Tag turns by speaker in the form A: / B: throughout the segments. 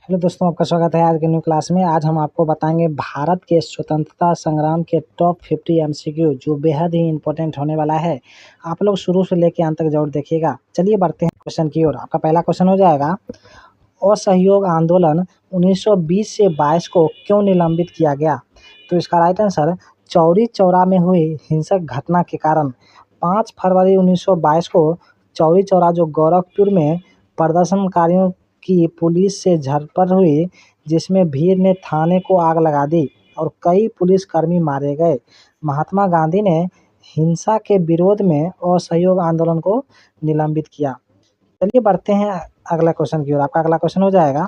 A: Hello दोस्तों, आपका स्वागत है आज के न्यू क्लास में। आज हम आपको बताएंगे भारत के स्वतंत्रता संग्राम के टॉप 50 एमसीक्यू जो बेहद ही इम्पोर्टेंट होने वाला है। आप लोग शुरू से लेकर अंत तक जरूर देखिएगा। चलिए बढ़ते हैं क्वेश्चन की ओर। आपका पहला क्वेश्चन हो जाएगा, असहयोग आंदोलन 1920 से 22 को क्यों निलंबित किया गया? तो इसका राइट आंसर चौरी चौरा में हुई हिंसक घटना के कारण 5 फरवरी 1922 को चौरी चौरा जो गोरखपुर में प्रदर्शनकारियों की पुलिस से झड़प हुई, जिसमें भीड़ ने थाने को आग लगा दी और कई पुलिसकर्मी मारे गए। महात्मा गांधी ने हिंसा के विरोध में असहयोग आंदोलन को निलंबित किया। चलिए बढ़ते हैं अगला क्वेश्चन की ओर। आपका अगला क्वेश्चन हो जाएगा,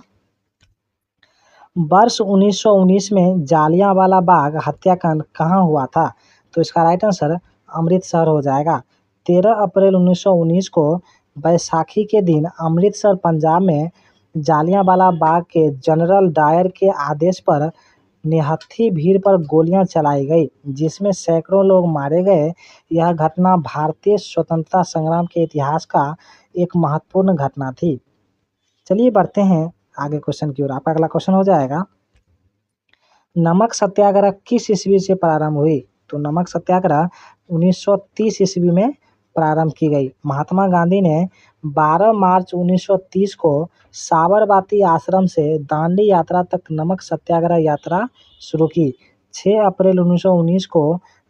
A: वर्ष 1919 में जालियांवाला बाग हत्याकांड कहाँ हुआ था? तो इसका राइट आंसर अमृतसर हो जाएगा। 13 अप्रैल 1919 को बैसाखी के दिन अमृतसर पंजाब में जालियांवाला बाग के जनरल डायर के आदेश पर निहत्थी भीड़ पर गोलियां चलाई गई, जिसमें सैकड़ों लोग मारे गए। यह घटना भारतीय स्वतंत्रता संग्राम के इतिहास का एक महत्वपूर्ण घटना थी। चलिए बढ़ते हैं आगे क्वेश्चन की ओर। आपका अगला क्वेश्चन हो जाएगा, नमक सत्याग्रह किस ईस्वी से प्रारंभ हुई? तो नमक सत्याग्रह 1930 ईस्वी में प्रारंभ की गई। महात्मा गांधी ने 12 मार्च 1930 को साबरमती आश्रम से दांडी यात्रा तक नमक सत्याग्रह यात्रा शुरू की। 6 अप्रैल 1919 को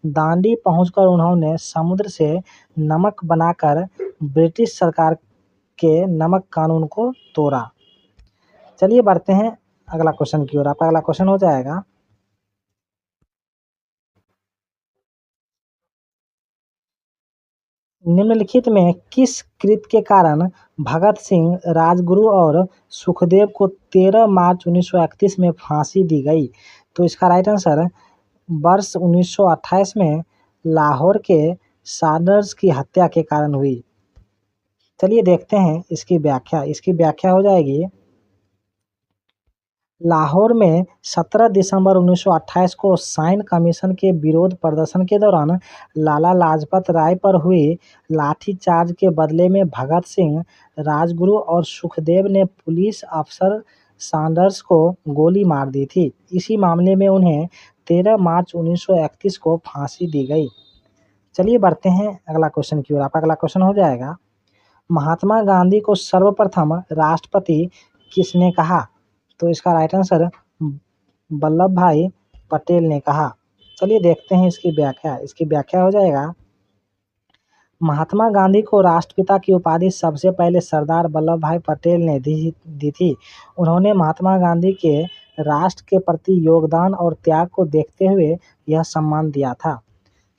A: दांडी पहुंचकर उन्होंने समुद्र से नमक बनाकर ब्रिटिश सरकार के नमक कानून को तोड़ा। चलिए बढ़ते हैं अगला क्वेश्चन की ओर। आपका अगला क्वेश्चन हो जाएगा, निम्नलिखित में किस कृत्य के कारण भगत सिंह, राजगुरु और सुखदेव को 13 मार्च 1931 में फांसी दी गई? तो इसका राइट आंसर वर्ष 1928 में लाहौर के सानर्स की हत्या के कारण हुई। चलिए देखते हैं इसकी व्याख्या। इसकी व्याख्या हो जाएगी, लाहौर में 17 दिसंबर 1928 को साइन कमीशन के विरोध प्रदर्शन के दौरान लाला लाजपत राय पर हुई लाठीचार्ज के बदले में भगत सिंह, राजगुरु और सुखदेव ने पुलिस अफसर सैंडर्स को गोली मार दी थी। इसी मामले में उन्हें 13 मार्च 1931 को फांसी दी गई। चलिए बढ़ते हैं अगला क्वेश्चन की ओर। आपका अगला क्वेश्चन हो जाएगा, महात्मा गांधी को सर्वप्रथम राष्ट्रपति किसने कहा? तो इसका राइट आंसर वल्लभ भाई पटेल ने कहा। चलिए देखते हैं इसकी व्याख्या। इसकी व्याख्या हो जाएगा, महात्मा गांधी को राष्ट्रपिता की उपाधि सबसे पहले सरदार वल्लभ भाई पटेल ने दी थी। उन्होंने महात्मा गांधी के राष्ट्र के प्रति योगदान और त्याग को देखते हुए यह सम्मान दिया था।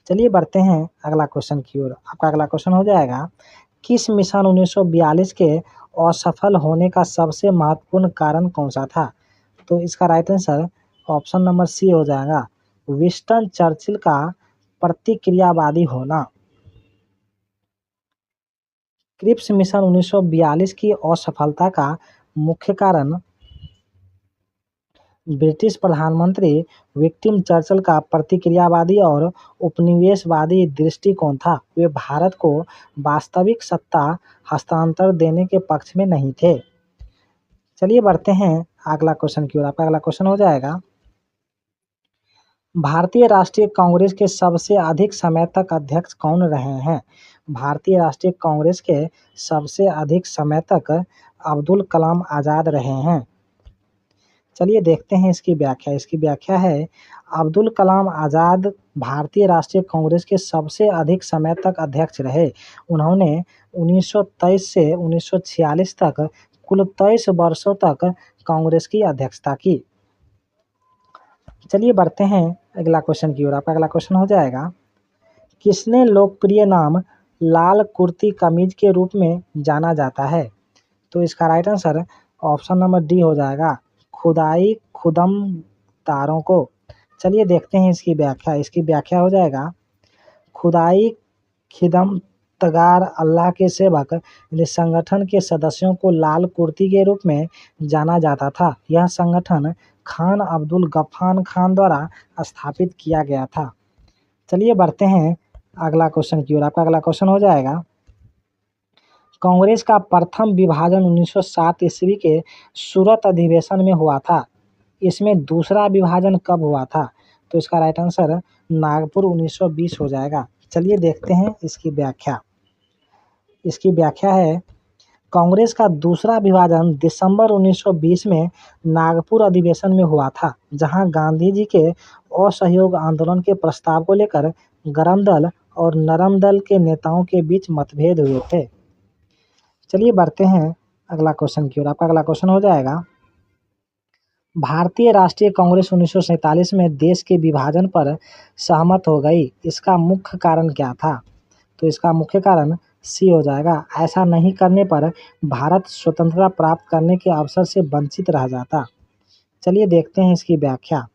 A: चलिए बढ़ते हैं अगला क्वेश्चन की ओर। आपका अगला क्वेश्चन हो जाएगा, किस मिशन 1942 के असफल होने का सबसे महत्वपूर्ण कारण कौन सा था? तो इसका right answer option number C हो जाएगा, विंस्टन चर्चिल का प्रतिक्रियावादी होना। क्रिप्स मिशन 1942 की असफलता का मुख्य कारण ब्रिटिश प्रधानमंत्री विंस्टन चर्चिल का प्रतिक्रियावादी और उपनिवेशवादी दृष्टिकोण था। वे भारत को वास्तविक सत्ता हस्तांतरण देने के पक्ष में नहीं थे। चलिए बढ़ते हैं अगला क्वेश्चन की ओर। आपका अगला क्वेश्चन हो जाएगा, भारतीय राष्ट्रीय कांग्रेस के सबसे अधिक समय तक अध्यक्ष कौन रहे हैं? भारतीय राष्ट्रीय कांग्रेस के सबसे अधिक समय तक अब्दुल कलाम आज़ाद रहे हैं। चलिए देखते हैं इसकी व्याख्या। इसकी व्याख्या है, अब्दुल कलाम आज़ाद भारतीय राष्ट्रीय कांग्रेस के सबसे अधिक समय तक अध्यक्ष रहे। उन्होंने 1923 से 1946 तक कुल 23 वर्षों तक कांग्रेस की अध्यक्षता की। चलिए बढ़ते हैं अगला क्वेश्चन की ओर। आपका अगला क्वेश्चन हो जाएगा, किसने लोकप्रिय नाम लाल कुर्ती कमीज के रूप में जाना जाता है? तो इसका right answer option number D हो जाएगा, खुदाई खुदम तारों को। चलिए देखते हैं इसकी व्याख्या। इसकी व्याख्या हो जाएगा, खुदाई खिदम तगार अल्लाह के सेवक यानी संगठन के सदस्यों को लाल कुर्ती के रूप में जाना जाता था। यह संगठन खान अब्दुल गफ्फार खान द्वारा स्थापित किया गया था। चलिए बढ़ते हैं अगला क्वेश्चन की ओर। आपका अगला क्वेश्चन हो जाएगा, कांग्रेस का प्रथम विभाजन 1907 ईस्वी के सूरत अधिवेशन में हुआ था। इसमें दूसरा विभाजन कब हुआ था? तो इसका राइट आंसर नागपुर 1920 हो जाएगा। चलिए देखते हैं इसकी व्याख्या। इसकी व्याख्या है, कांग्रेस का दूसरा विभाजन दिसंबर 1920 में नागपुर अधिवेशन में हुआ था, जहां गांधी जी के असहयोग आंदोलन के प्रस्ताव को लेकर गरम दल और नरम दल के नेताओं के बीच मतभेद हुए थे। चलिए बढ़ते हैं अगला क्वेश्चन की ओर। आपका अगला क्वेश्चन हो जाएगा, भारतीय राष्ट्रीय कांग्रेस 1947 में देश के विभाजन पर सहमत हो गई। इसका मुख्य कारण क्या था? तो इसका मुख्य कारण सी हो जाएगा, ऐसा नहीं करने पर भारत स्वतंत्रता प्राप्त करने के अवसर से वंचित रह जाता। चलिए देखते हैं इसकी व्याख्या।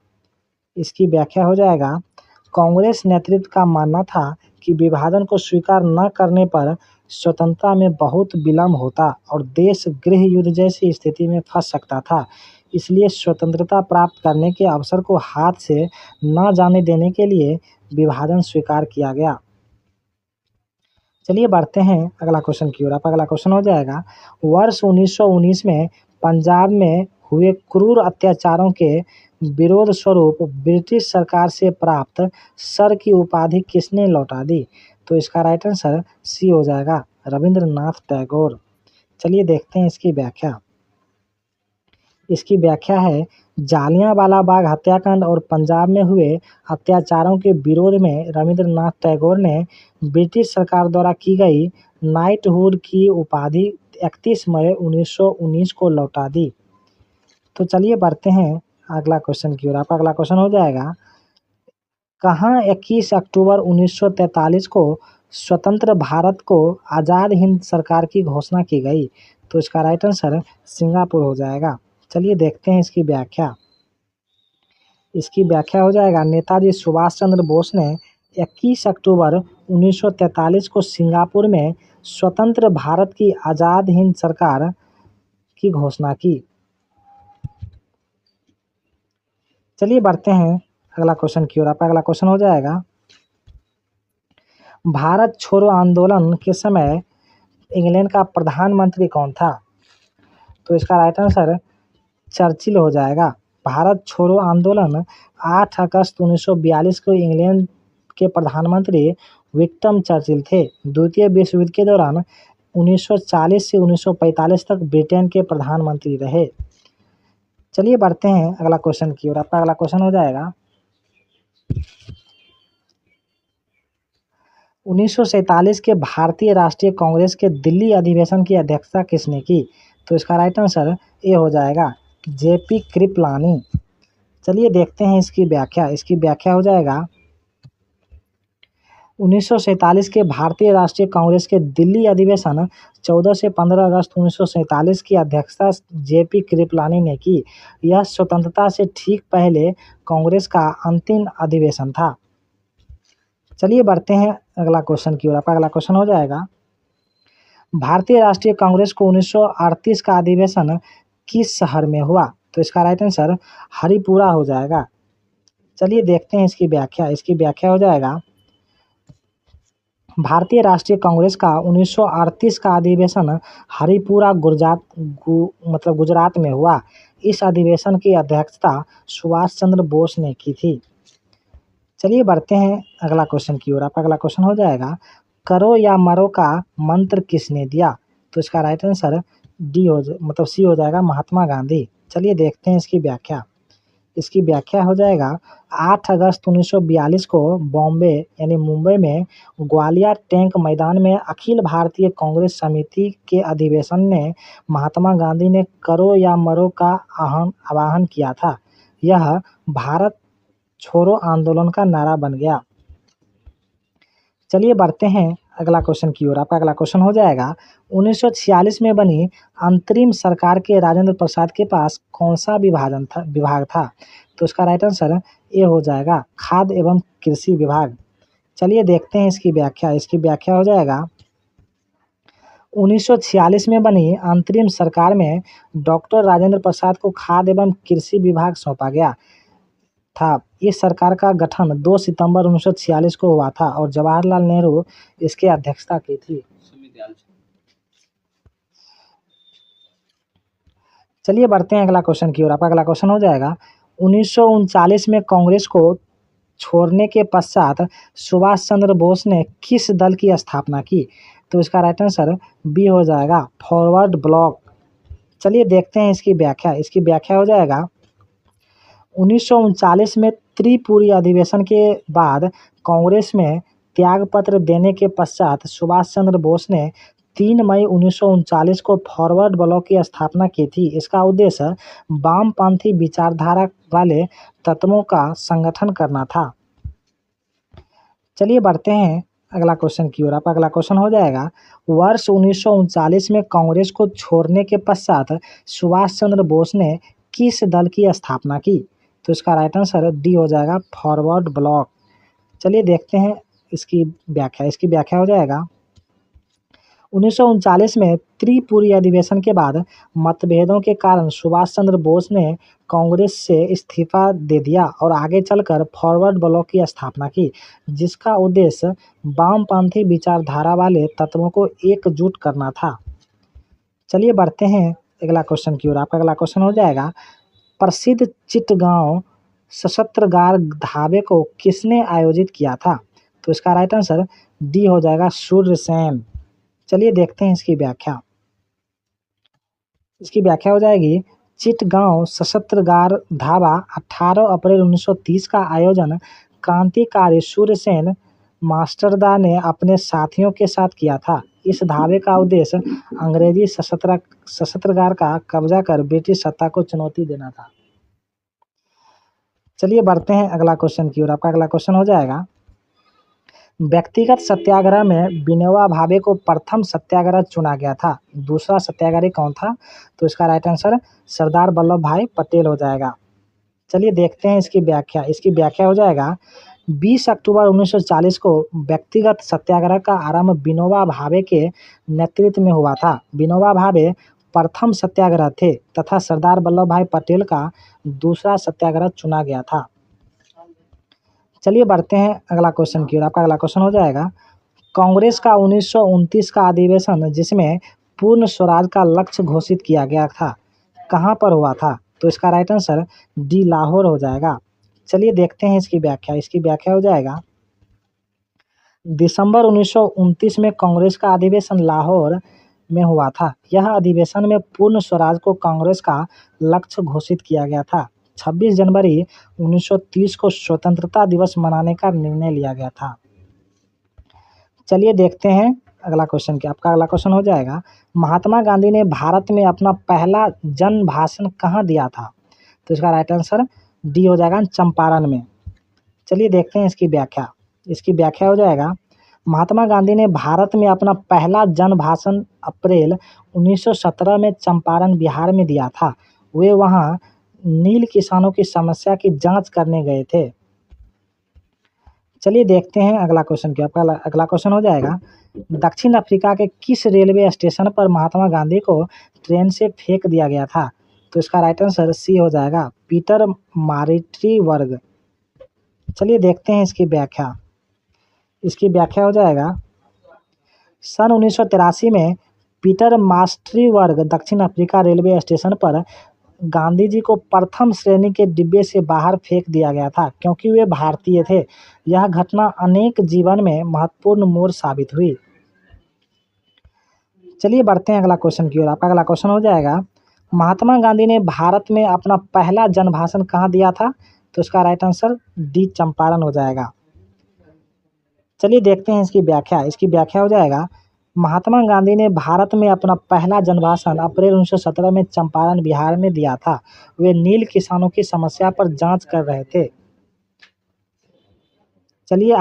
A: इसकी व्याख्या हो जाएगा, कांग्रेस नेतृत्व का मानना था कि विभाजन को स्वीकार न करने पर स्वतंत्रता में बहुत विलम्ब होता और देश गृह युद्ध जैसी स्थिति में फंस सकता था। इसलिए स्वतंत्रता प्राप्त करने के अवसर को हाथ से न जाने देने के लिए विभाजन स्वीकार किया गया। चलिए बढ़ते हैं अगला क्वेश्चन की ओर। आपका अगला क्वेश्चन हो जाएगा, वर्ष 1919 में पंजाब में हुए क्रूर अत्याचारों के विरोध स्वरूप ब्रिटिश सरकार से प्राप्त सर की उपाधि किसने लौटा दी? तो इसका राइट आंसर सी हो जाएगा, रविंद्रनाथ टैगोर। चलिए देखते हैं इसकी व्याख्या। इसकी व्याख्या है, जालियांवाला बाग हत्याकांड और पंजाब में हुए अत्याचारों के विरोध में रविंद्रनाथ टैगोर ने ब्रिटिश सरकार द्वारा की गई नाइटहुड की उपाधि 31 मई 1919 को लौटा दी। तो चलिए बढ़ते हैं अगला क्वेश्चन की ओर। आपका अगला क्वेश्चन हो जाएगा, कहाँ 21 अक्टूबर 1943 को स्वतंत्र भारत को आज़ाद हिंद सरकार की घोषणा की गई? तो इसका राइट आंसर सिंगापुर हो जाएगा। चलिए देखते हैं इसकी व्याख्या। इसकी व्याख्या हो जाएगा, नेताजी सुभाष चंद्र बोस ने 21 अक्टूबर 1943 को सिंगापुर में स्वतंत्र भारत की आज़ाद हिंद सरकार की घोषणा की। चलिए बढ़ते हैं अगला क्वेश्चन की ओर। आपका अगला क्वेश्चन हो जाएगा, भारत छोड़ो आंदोलन के समय इंग्लैंड का प्रधानमंत्री कौन था? तो इसका राइट आंसर चर्चिल हो जाएगा। भारत छोड़ो आंदोलन 8 अगस्त 1942 को इंग्लैंड के प्रधानमंत्री विक्टम चर्चिल थे। द्वितीय विश्व युद्ध के दौरान 1940 से 1945 तक ब्रिटेन के प्रधानमंत्री रहे। चलिए बढ़ते हैं अगला क्वेश्चन की ओर। आपका अगला क्वेश्चन हो जाएगा, 1947 के भारतीय राष्ट्रीय कांग्रेस के दिल्ली अधिवेशन की अध्यक्षता किसने की? तो इसका राइट आंसर ए हो जाएगा, जेपी कृपलानी। चलिए देखते हैं इसकी व्याख्या। इसकी व्याख्या हो जाएगा, 1947 के भारतीय राष्ट्रीय कांग्रेस के दिल्ली अधिवेशन 14 से 15 अगस्त 1947 की अध्यक्षता जेपी कृपलानी ने की। यह स्वतंत्रता से ठीक पहले कांग्रेस का अंतिम अधिवेशन था। चलिए बढ़ते हैं अगला क्वेश्चन की ओर। आपका अगला क्वेश्चन हो जाएगा, भारतीय राष्ट्रीय कांग्रेस को 1938 का अधिवेशन किस शहर में हुआ? तो इसका राइट आंसर हरिपुरा हो जाएगा। चलिए देखते हैं इसकी व्याख्या। इसकी व्याख्या हो जाएगा, भारतीय राष्ट्रीय कांग्रेस का 1938 का अधिवेशन हरिपुरा गुजरात में हुआ। इस अधिवेशन की अध्यक्षता सुभाष चंद्र बोस ने की थी। चलिए बढ़ते हैं अगला क्वेश्चन की ओर। आपका अगला क्वेश्चन हो जाएगा, करो या मरो का मंत्र किसने दिया? तो इसका राइट आंसर सी हो जाएगा, महात्मा गांधी। चलिए देखते हैं इसकी व्याख्या। इसकी व्याख्या हो जाएगा, 8 अगस्त 1942 को बॉम्बे यानी मुंबई में ग्वालियर टैंक मैदान में अखिल भारतीय कांग्रेस समिति के अधिवेशन में महात्मा गांधी ने करो या मरो का आह्वान किया था। यह भारत छोड़ो आंदोलन का नारा बन गया। चलिए बढ़ते हैं अगला क्वेश्चन की ओर। आपका अगला क्वेश्चन हो जाएगा, 1946 में बनी अंतरिम सरकार के राजेंद्र प्रसाद के पास कौन सा विभाग था? तो इसका राइट आंसर ए हो जाएगा, खाद्य एवं कृषि विभाग। चलिए देखते हैं इसकी व्याख्या। इसकी व्याख्या हो जाएगा, 1946 में बनी अंतरिम सरकार में डॉक्टर राजेंद्र प्रसाद को खाद्य एवं कृषि विभाग सौंपा गया था। इस सरकार का गठन 2 सितंबर 1946 को हुआ था और जवाहरलाल नेहरू इसकी अध्यक्षता की थी। चलिए बढ़ते हैं अगला क्वेश्चन की ओर। आपका अगला क्वेश्चन हो जाएगा 1939 में कांग्रेस को छोड़ने के पश्चात सुभाष चंद्र बोस ने किस दल की स्थापना की? तो इसका राइट आंसर बी हो जाएगा फॉरवर्ड ब्लॉक। चलिए देखते हैं इसकी व्याख्या। इसकी व्याख्या हो जाएगा 1939 में त्रिपुरी अधिवेशन के बाद कांग्रेस में त्यागपत्र देने के पश्चात सुभाष चंद्र बोस ने 3 मई 1939 को फॉरवर्ड ब्लॉक की स्थापना की थी। इसका उद्देश्य वामपंथी विचारधारा वाले तत्वों का संगठन करना था। चलिए बढ़ते हैं अगला क्वेश्चन की ओर। आपका अगला क्वेश्चन हो जाएगा वर्ष 1939 में कांग्रेस को छोड़ने के पश्चात सुभाष चंद्र बोस ने किस दल की स्थापना की? तो इसका राइट आंसर डी हो जाएगा फॉरवर्ड ब्लॉक। चलिए देखते हैं इसकी व्याख्या। इसकी व्याख्या हो जाएगा 1939 में त्रिपुरी अधिवेशन के बाद मतभेदों के कारण सुभाष चंद्र बोस ने कांग्रेस से इस्तीफा दे दिया और आगे चलकर फॉरवर्ड ब्लॉक की स्थापना की, जिसका उद्देश्य वामपंथी विचारधारा वाले तत्वों को एकजुट करना था। चलिए बढ़ते हैं अगला क्वेश्चन की ओर। आपका अगला क्वेश्चन हो जाएगा प्रसिद्ध चिटगांव सशस्त्रागार ढाबे को किसने आयोजित किया था? तो इसका राइट आंसर डी हो जाएगा सूर्यसेन। चलिए देखते हैं इसकी व्याख्या। इसकी व्याख्या हो जाएगी चिटगांव सशस्त्रागार ढाबा 18 अप्रैल 1930 का आयोजन क्रांतिकारी सूर्यसेन मास्टरदा ने अपने साथियों के साथ किया था। इस ढाबे का उद्देश्य अंग्रेजी शस्त्रागार का कब्जा कर ब्रिटिश सत्ता को चुनौती देना था। चलिए बढ़ते हैं अगला क्वेश्चन की ओर। आपका अगला क्वेश्चन हो जाएगा व्यक्तिगत सत्याग्रह में विनोबा भावे को प्रथम सत्याग्रह चुना गया था। दूसरा सत्याग्रही कौन था? तो इसका राइट आंसर सरदार वल्लभ भाई पटेल हो जाएगा। चलिए देखते हैं इसकी व्याख्या। इसकी व्याख्या हो जाएगा 20 अक्टूबर 1940 को व्यक्तिगत सत्याग्रह का आरंभ विनोबा भावे के नेतृत्व में हुआ था। विनोबा भावे प्रथम सत्याग्रह थे तथा सरदार वल्लभ भाई पटेल का दूसरा सत्याग्रह चुना गया था। चलिए बढ़ते हैं अगला क्वेश्चन की ओर। आपका अगला क्वेश्चन हो जाएगा कांग्रेस का 1929 का अधिवेशन जिसमें पूर्ण स्वराज का लक्ष्य घोषित किया गया था, कहाँ पर हुआ था? तो इसका राइट आंसर डी लाहौर हो जाएगा। चलिए देखते हैं इसकी व्याख्या। इसकी व्याख्या हो जाएगा दिसंबर 1929 में कांग्रेस का अधिवेशन लाहौर में हुआ था। यह अधिवेशन में पूर्ण स्वराज को कांग्रेस का लक्ष्य घोषित किया गया था। 26 जनवरी 1930 को स्वतंत्रता दिवस मनाने का निर्णय लिया गया था। चलिए देखते हैं अगला क्वेश्चन क्या। आपका अगला क्वेश्चन हो जाएगा महात्मा गांधी ने भारत में अपना पहला जन भाषण कहाँ दिया था? तो इसका राइट आंसर डी हो जाएगा चंपारण में। चलिए देखते हैं इसकी व्याख्या। इसकी व्याख्या हो जाएगा महात्मा गांधी ने भारत में अपना पहला जन भाषण अप्रैल 1917 में चंपारण बिहार में दिया था। वे वहां नील किसानों की समस्या की जांच करने गए थे। चलिए देखते हैं अगला क्वेश्चन क्या। आपका अगला क्वेश्चन हो जाएगा दक्षिण अफ्रीका के किस रेलवे स्टेशन पर महात्मा गांधी को ट्रेन से फेंक दिया गया था? तो इसका राइट आंसर सी हो जाएगा पीटर मारिट्रीबर्ग। चलिए देखते हैं इसकी व्याख्या। इसकी व्याख्या हो जाएगा सन 1983 में पीटर मारिट्रीबर्ग दक्षिण अफ्रीका रेलवे स्टेशन पर गांधी जी को प्रथम श्रेणी के डिब्बे से बाहर फेंक दिया गया था क्योंकि वे भारतीय थे। यह घटना अनेक जीवन में महत्वपूर्ण मोड़ साबित हुई। चलिए बढ़ते हैं अगला क्वेश्चन की ओर। आपका अगला क्वेश्चन हो जाएगा महात्मा गांधी ने भारत में अपना पहला जन भाषण कहाँ दिया था? तो इसका राइट आंसर डी चंपारण हो जाएगा। चलिए देखते हैं इसकी व्याख्या। इसकी व्याख्या हो जाएगा महात्मा गांधी ने भारत में अपना पहला जनभाषण अप्रैल 1917 में चंपारण बिहार में दिया था। वे नील किसानों की समस्या पर जांच कर रहे थे। चलिए